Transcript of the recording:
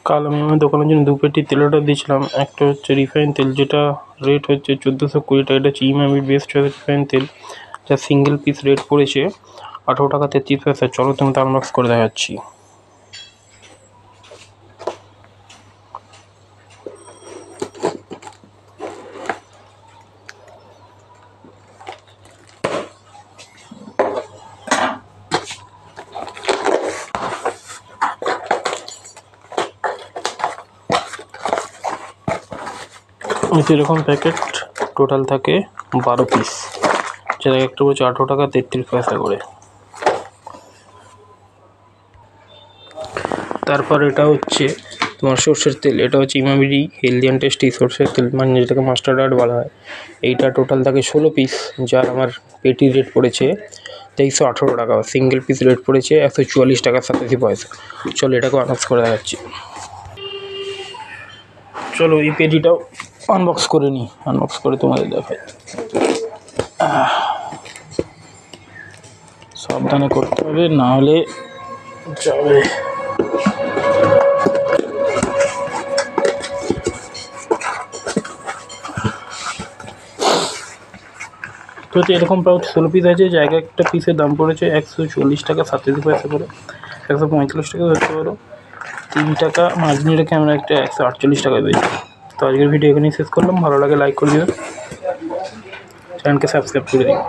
কাল আমি আমার দোকানের জন্য 2 পেটি তেল অর্ডার দিয়েছিলাম। একটা হচ্ছে রিফাইন তেল, যেটা রেট হচ্ছে 1420 টাকা। এটা হচ্ছে ইমামির বেস্ট রিফাইন তেল, যা সিঙ্গেল পিস রেট পড়েছে 18 টাকা 33 পয়সা। চলো তোমাকে আনবক্স করে দেখাচ্ছি। এরকম প্যাকেট টোটাল থাকে 12 পিস, যেটা একটা বলছে 18 টাকা 33 পয়সা করে। তারপর এটা হচ্ছে তোমার সর্ষের তেল। এটা হচ্ছে ইমামিরি হেলদি অ্যান্ড টেস্টি সর্ষের তেল, মানে যেটাকে মাস্টার্ড অয়েল বলা হয়। এইটা টোটাল থাকে 16 পিস, যার আমার পেটি রেট পড়েছে 2318 টাকা। সিঙ্গেল পিস রেট পড়েছে 144 টাকা 87 পয়সা। চলো এটাকে আনবক্স করে দেখাচ্ছি। চলো এই পেটিটাও আনবক্স করে নিই, আনবক্স করে তোমাদের দেখাই। সাবধানে করতে হবে, না হলে যাবে। তো এরকম প্রায় 16 পিস আছে, জায়গা একটা পিসের দাম পড়েছে 140 টাকা 87 পয়সা করে, 145 টাকা ধরতে পারো। 3 টাকা মার্জিন রেখে আমরা একটা 148 টাকা পেয়েছি। তো আজকের ভিডিও এখানেই শেষ করলাম। ভালো লাগে লাইক করে দিও, চ্যানেলকে সাবস্ক্রাইব করে দিও।